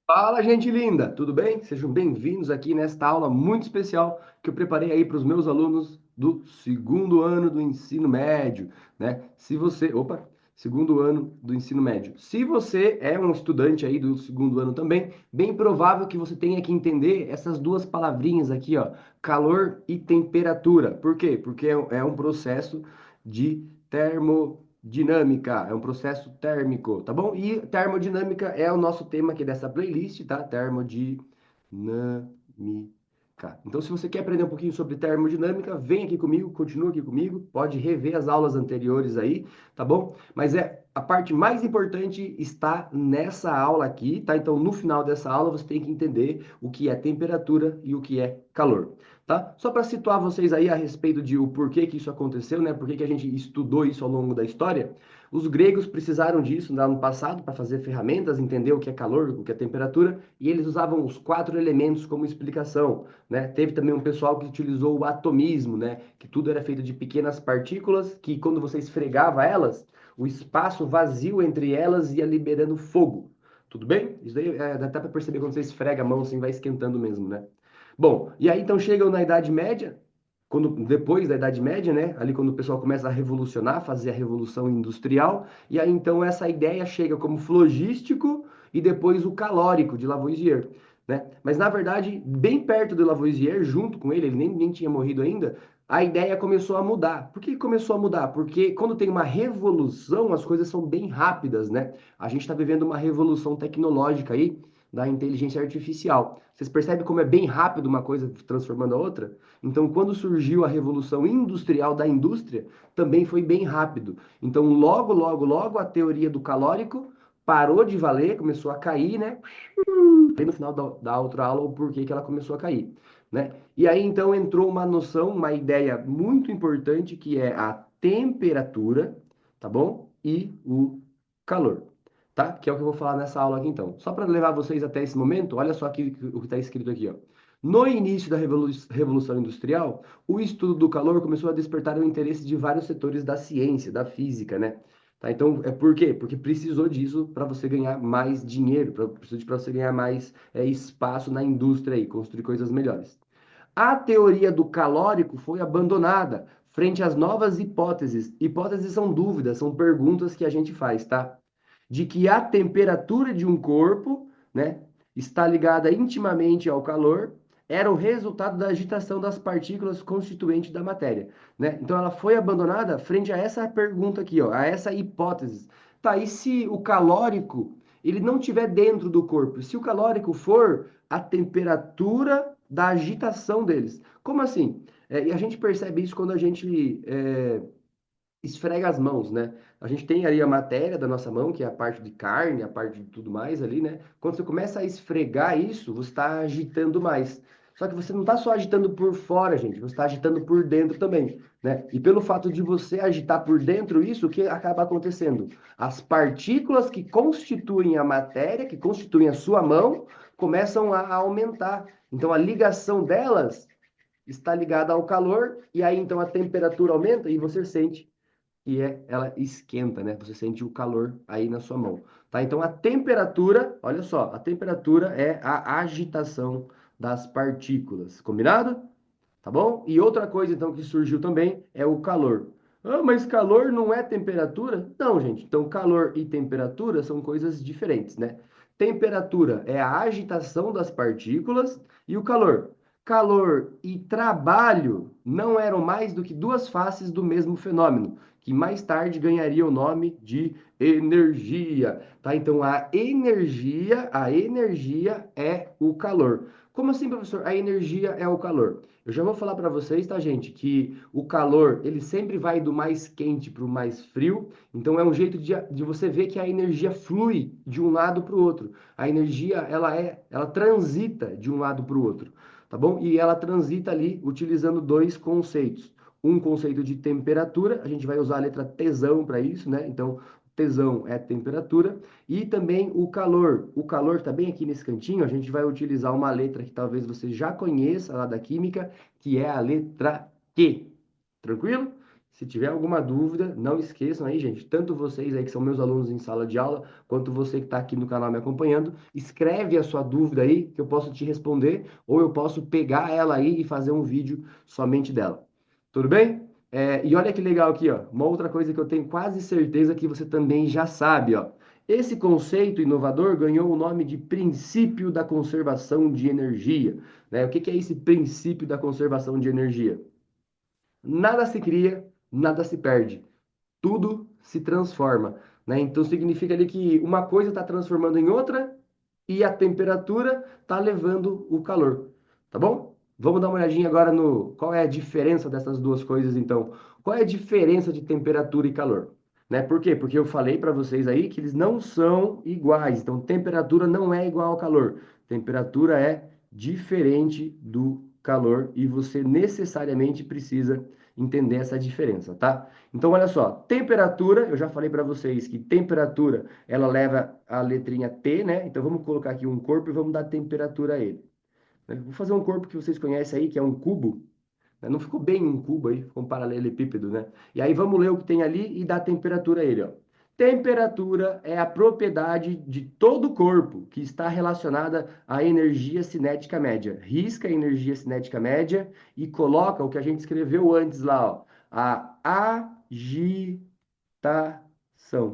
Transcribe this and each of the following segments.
Fala, gente linda, tudo bem? Sejam bem-vindos aqui nesta aula muito especial que eu preparei aí para os meus alunos do segundo ano do ensino médio, né? Segundo ano do ensino médio. Se você é um estudante aí do segundo ano também, bem provável que você tenha que entender essas duas palavrinhas aqui, ó, calor e temperatura. Por quê? Porque é um processo de termodinâmica, é um processo térmico, tá bom? E termodinâmica é o nosso tema aqui dessa playlist, tá? Termodinâmica. Então, se você quer aprender um pouquinho sobre termodinâmica, vem aqui comigo, continua aqui comigo, pode rever as aulas anteriores aí, tá bom? Mas a parte mais importante está nessa aula aqui, tá? Então, no final dessa aula, você tem que entender o que é temperatura e o que é calor. Tá? Só para situar vocês aí a respeito de o porquê que isso aconteceu, né? Por que que a gente estudou isso ao longo da história? Os gregos precisaram disso lá no passado para fazer ferramentas, entender o que é calor, o que é temperatura, e eles usavam os quatro elementos como explicação, né? Teve também um pessoal que utilizou o atomismo, né? Que tudo era feito de pequenas partículas que quando você esfregava elas, o espaço vazio entre elas ia liberando fogo. Tudo bem? Isso daí dá até para perceber quando você esfrega a mão assim, vai esquentando mesmo, né? Bom, e aí então chegam na Idade Média, depois da Idade Média, né? Ali quando o pessoal começa a revolucionar, fazer a Revolução Industrial, e aí então essa ideia chega como flogístico e depois o calórico de Lavoisier, né? Mas na verdade, bem perto do Lavoisier, junto com ele nem tinha morrido ainda, a ideia começou a mudar. Por que começou a mudar? Porque quando tem uma revolução, as coisas são bem rápidas, né? A gente está vivendo uma revolução tecnológica aí, da inteligência artificial. Vocês percebem como é bem rápido uma coisa transformando a outra? Então, quando surgiu a revolução industrial da indústria, também foi bem rápido. Então, logo, a teoria do calórico parou de valer, começou a cair, né? Bem no final da outra aula, o porquê que ela começou a cair, né? E aí, então, entrou uma noção, uma ideia muito importante, que é a temperatura, tá bom? E o calor, tá? Que é o que eu vou falar nessa aula aqui, então. Só para levar vocês até esse momento, olha só aqui o que está escrito aqui, ó. No início da Revolução Industrial, o estudo do calor começou a despertar o interesse de vários setores da ciência, da física, né? Tá, então, por quê? Porque precisou disso para você ganhar mais dinheiro, para você ganhar mais espaço na indústria e construir coisas melhores. A teoria do calórico foi abandonada frente às novas hipóteses. Hipóteses são dúvidas, são perguntas que a gente faz, tá? De que a temperatura de um corpo, né, está ligada intimamente ao calor, era o resultado da agitação das partículas constituintes da matéria, né? Então ela foi abandonada frente a essa pergunta aqui, ó, a essa hipótese. Tá, e se o calórico ele não estiver dentro do corpo, se o calórico for a temperatura da agitação deles? Como assim? E a gente percebe isso quando a gente esfrega as mãos, né? A gente tem ali a matéria da nossa mão, que é a parte de carne, a parte de tudo mais ali, né? Quando você começa a esfregar isso, você está agitando mais. Só que você não está só agitando por fora, gente, você está agitando por dentro também, né? E pelo fato de você agitar por dentro isso, o que acaba acontecendo? As partículas que constituem a matéria, que constituem a sua mão, começam a aumentar. Então a ligação delas está ligada ao calor, e aí então a temperatura aumenta e você sente ela esquenta, né? Você sente o calor aí na sua mão, tá? Então a temperatura, olha só, a temperatura é a agitação das partículas, combinado? Tá bom? E outra coisa então que surgiu também é o calor. Ah, mas calor não é temperatura? Não, gente. Então calor e temperatura são coisas diferentes, né? Temperatura é a agitação das partículas e o calor. Calor e trabalho não eram mais do que duas faces do mesmo fenômeno, que mais tarde ganharia o nome de energia, tá? Então a energia é o calor. Como assim, professor? A energia é o calor. Eu já vou falar para vocês, tá, gente, que o calor, ele sempre vai do mais quente para o mais frio. Então, é um jeito de você ver que a energia flui de um lado para o outro. A energia, ela transita de um lado para o outro, tá bom? E ela transita ali utilizando dois conceitos. Um conceito de temperatura, a gente vai usar a letra tesão para isso, né? Então, tesão é temperatura. E também o calor. O calor está bem aqui nesse cantinho. A gente vai utilizar uma letra que talvez você já conheça lá da química, que é a letra Q. Tranquilo? Se tiver alguma dúvida, não esqueçam aí, gente, tanto vocês aí que são meus alunos em sala de aula, quanto você que está aqui no canal me acompanhando, escreve a sua dúvida aí, que eu posso te responder, ou eu posso pegar ela aí e fazer um vídeo somente dela. Tudo bem? E olha que legal aqui, ó, uma outra coisa que eu tenho quase certeza que você também já sabe, ó. Esse conceito inovador ganhou o nome de princípio da conservação de energia, né? O que que é esse princípio da conservação de energia? Nada se cria, nada se perde, tudo se transforma, né? Então significa ali que uma coisa está transformando em outra e a temperatura está levando o calor, tá bom? Vamos dar uma olhadinha agora no qual é a diferença dessas duas coisas, então. Qual é a diferença de temperatura e calor? Né? Por quê? Porque eu falei para vocês aí que eles não são iguais. Então, temperatura não é igual ao calor. Temperatura é diferente do calor e você necessariamente precisa entender essa diferença, tá? Então, olha só, temperatura, eu já falei para vocês que temperatura, ela leva a letrinha T, né? Então, vamos colocar aqui um corpo e vamos dar temperatura a ele. Vou fazer um corpo que vocês conhecem aí, que é um cubo, né? Não ficou bem um cubo aí, ficou um paralelepípedo, né? E aí vamos ler o que tem ali e dar temperatura a ele, ó. Temperatura é a propriedade de todo o corpo que está relacionada à energia cinética média. Risca a energia cinética média e coloca o que a gente escreveu antes lá, ó, a agitação.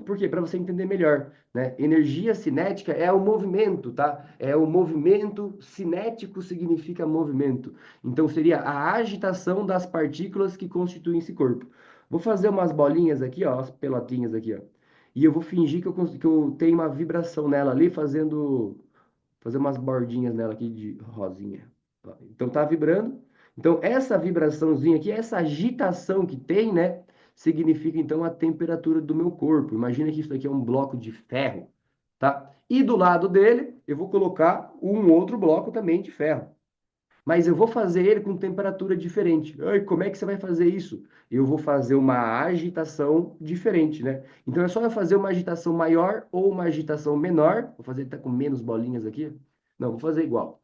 Por quê? Para você entender melhor, né? Energia cinética é o movimento, tá? É o movimento, cinético significa movimento. Então seria a agitação das partículas que constituem esse corpo. Vou fazer umas bolinhas aqui, ó, as pelotinhas aqui, ó. E eu vou fingir que eu tenho uma vibração nela ali, fazer umas bordinhas nela aqui de rosinha. Ó, então tá vibrando. Então essa vibraçãozinha aqui, essa agitação que tem, né, significa então a temperatura do meu corpo. Imagina que isso aqui é um bloco de ferro, tá? E do lado dele, eu vou colocar um outro bloco também de ferro. Mas eu vou fazer ele com temperatura diferente. Ai, como é que você vai fazer isso? Eu vou fazer uma agitação diferente, né? Então é só eu fazer uma agitação maior ou uma agitação menor. Vou fazer, tá com menos bolinhas aqui? Não, vou fazer igual.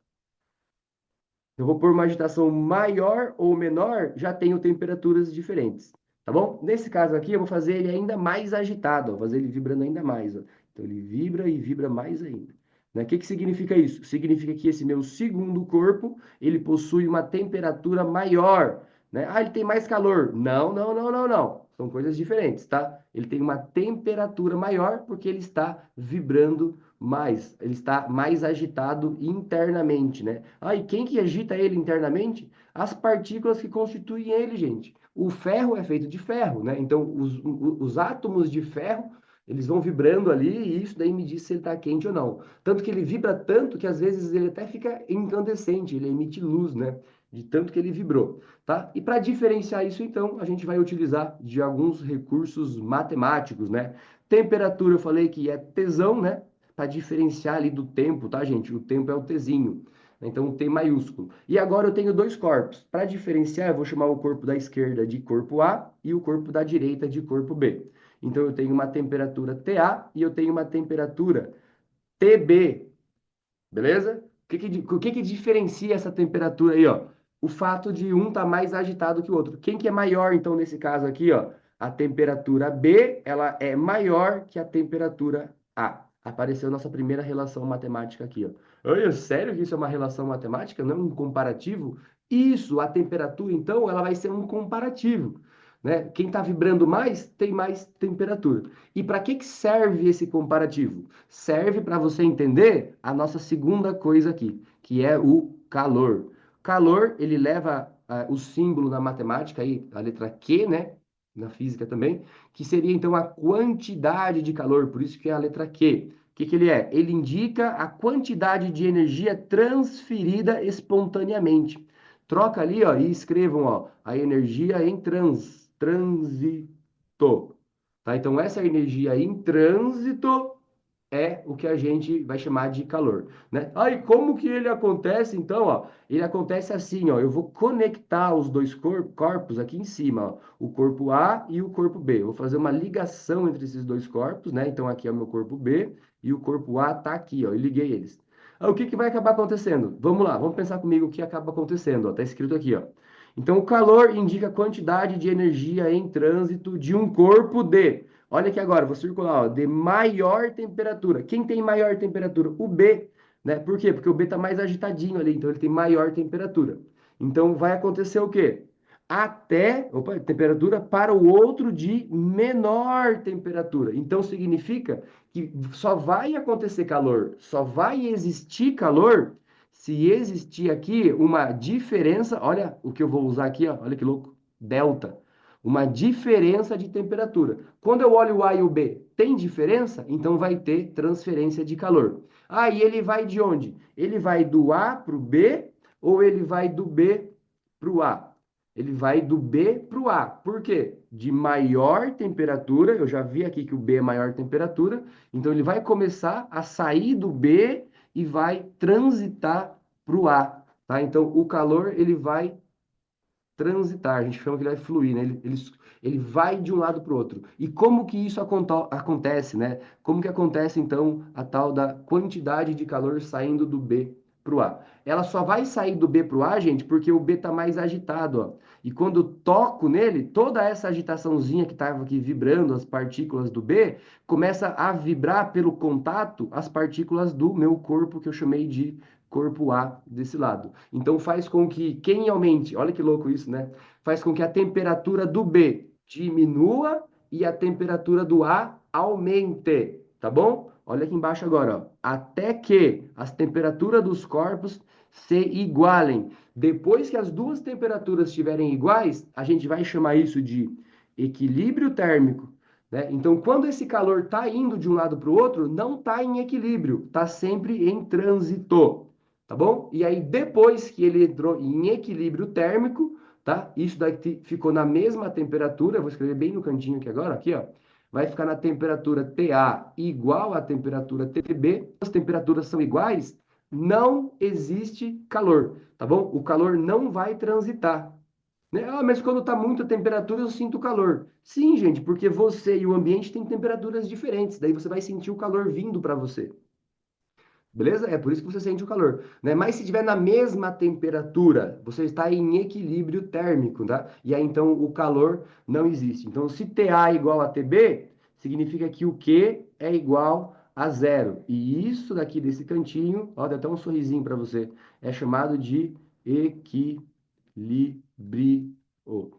Eu vou pôr uma agitação maior ou menor, já tenho temperaturas diferentes, tá bom? Nesse caso aqui, eu vou fazer ele ainda mais agitado, ó, vou fazer ele vibrando ainda mais, ó. Então, ele vibra e vibra mais ainda. Né? O que que significa isso? Significa que esse meu segundo corpo, ele possui uma temperatura maior, né? Ah, ele tem mais calor. Não, não, não, não, não. São coisas diferentes, tá? Ele tem uma temperatura maior porque ele está vibrando mais, ele está mais agitado internamente, né? Ah, e quem que agita ele internamente? As partículas que constituem ele, gente. O ferro é feito de ferro, né? Então, os átomos de ferro, eles vão vibrando ali e isso daí me diz se ele está quente ou não. Tanto que ele vibra tanto que às vezes ele até fica incandescente, ele emite luz, né? De tanto que ele vibrou, tá? E para diferenciar isso, então, a gente vai utilizar de alguns recursos matemáticos, né? Temperatura, eu falei que é tesão, né? Para diferenciar ali do tempo, tá, gente? O tempo é o Tzinho. Então, o T maiúsculo. E agora eu tenho dois corpos. Para diferenciar, eu vou chamar o corpo da esquerda de corpo A e o corpo da direita de corpo B. Então, eu tenho uma temperatura TA e eu tenho uma temperatura TB. Beleza? O que que diferencia essa temperatura aí, ó? O fato de um estar mais agitado que o outro. Quem que é maior, então, nesse caso aqui, ó? A temperatura B, ela é maior que a temperatura A. Apareceu nossa primeira relação matemática aqui, ó. Olha, sério que isso é uma relação matemática, não um comparativo? Isso, a temperatura, então, ela vai ser um comparativo, né? Quem está vibrando mais, tem mais temperatura. E para que que serve esse comparativo? Serve para você entender a nossa segunda coisa aqui, que é o calor. Calor, ele leva o símbolo na matemática, aí, a letra Q, né? Na física também, que seria então a quantidade de calor, por isso que é a letra Q. O que que ele é? Ele indica a quantidade de energia transferida espontaneamente. Troca ali, ó, e escrevam, ó, a energia em trânsito. Tá? Então, essa energia em trânsito é o que a gente vai chamar de calor, né? Aí, como que ele acontece, então, ó? Ele acontece assim, ó. Eu vou conectar os dois corpos aqui em cima, ó, o corpo A e o corpo B. Eu vou fazer uma ligação entre esses dois corpos, né? Então, aqui é o meu corpo B e o corpo A tá aqui, ó. Eu liguei eles. Aí, o que que vai acabar acontecendo? Vamos lá, vamos pensar comigo o que acaba acontecendo, ó. Tá escrito aqui, ó. Então, o calor indica a quantidade de energia em trânsito de um corpo de. Olha aqui agora, vou circular, ó, de maior temperatura. Quem tem maior temperatura? O B, né? Por quê? Porque o B está mais agitadinho ali, então ele tem maior temperatura. Então, vai acontecer o quê? Opa, temperatura para o outro de menor temperatura. Então, significa que só vai acontecer calor, só vai existir calor se existir aqui uma diferença, olha o que eu vou usar aqui, ó, olha que louco, delta, uma diferença de temperatura. Quando eu olho o A e o B, tem diferença? Então vai ter transferência de calor. Ah, e ele vai de onde? Ele vai do A para o B ou ele vai do B para o A? Ele vai do B para o A. Por quê? De maior temperatura, eu já vi aqui que o B é maior temperatura, então ele vai começar a sair do B e vai transitar para o A, tá? Então, o calor, ele vai transitar, a gente chama que ele vai fluir, né? Ele vai de um lado para o outro. E como que isso acontece, né? Como que acontece, então, a tal da quantidade de calor saindo do B para o A? Ela só vai sair do B para o A, gente, porque o B está mais agitado, ó. E quando eu toco nele, toda essa agitaçãozinha que estava aqui vibrando, as partículas do B, começa a vibrar pelo contato as partículas do meu corpo, que eu chamei de corpo A desse lado. Então faz com que quem aumente, olha que louco isso, né? Faz com que a temperatura do B diminua e a temperatura do A aumente, tá bom? Olha aqui embaixo agora, ó. Até que as temperaturas dos corpos se igualem. Depois que as duas temperaturas estiverem iguais, a gente vai chamar isso de equilíbrio térmico. Né? Então, quando esse calor está indo de um lado para o outro, não está em equilíbrio, está sempre em trânsito, tá bom? E aí, depois que ele entrou em equilíbrio térmico, tá? Isso daqui ficou na mesma temperatura, vou escrever bem no cantinho aqui agora, aqui, ó. Vai ficar na temperatura TA igual à temperatura TB. As temperaturas são iguais, não existe calor, tá bom? O calor não vai transitar. Né? Ah, mas quando está muita temperatura eu sinto calor. Sim, gente, porque você e o ambiente têm temperaturas diferentes. Daí você vai sentir o calor vindo para você. Beleza? É por isso que você sente o calor, né? Mas se estiver na mesma temperatura, você está em equilíbrio térmico, tá? E aí então o calor não existe. Então, se TA é igual a TB, significa que o Q é igual a zero. E isso daqui desse cantinho, ó, dá até um sorrisinho para você, é chamado de equilíbrio.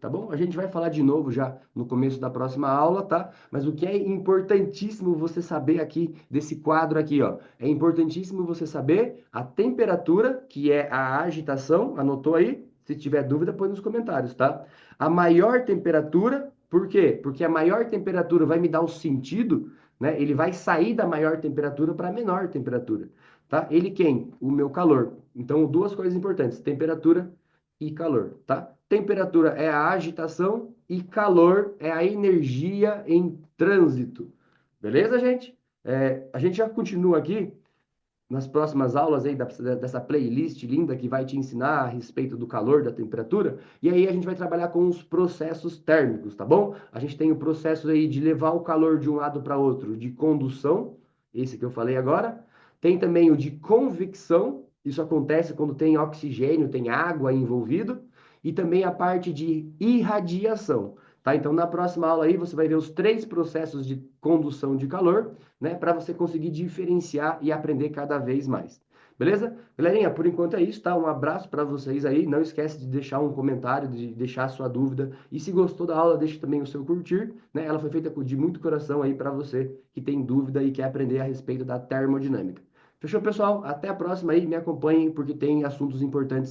Tá bom? A gente vai falar de novo já no começo da próxima aula, tá? Mas o que é importantíssimo você saber aqui desse quadro aqui, ó, é importantíssimo você saber a temperatura, que é a agitação, anotou aí? Se tiver dúvida, põe nos comentários, tá? A maior temperatura, por quê? Porque a maior temperatura vai me dar o sentido, né? Ele vai sair da maior temperatura para a menor temperatura, tá? Ele quem? O meu calor. Então, duas coisas importantes, temperatura e calor, tá? Temperatura é a agitação e calor é a energia em trânsito. Beleza, gente? A gente já continua aqui nas próximas aulas aí dessa playlist linda que vai te ensinar a respeito do calor, da temperatura, e aí a gente vai trabalhar com os processos térmicos, tá bom? A gente tem o processo aí de levar o calor de um lado para outro, de condução, esse que eu falei agora. Tem também o de convecção, isso acontece quando tem oxigênio, tem água envolvido, e também a parte de irradiação. Tá? Então, na próxima aula aí, você vai ver os três processos de condução de calor, né, para você conseguir diferenciar e aprender cada vez mais. Beleza? Galerinha, por enquanto é isso, tá? Um abraço para vocês aí. Não esquece de deixar um comentário, de deixar a sua dúvida. E se gostou da aula, deixe também o seu curtir, né? Ela foi feita de muito coração aí para você que tem dúvida e quer aprender a respeito da termodinâmica. Fechou, pessoal? Até a próxima aí. Me acompanhem porque tem assuntos importantes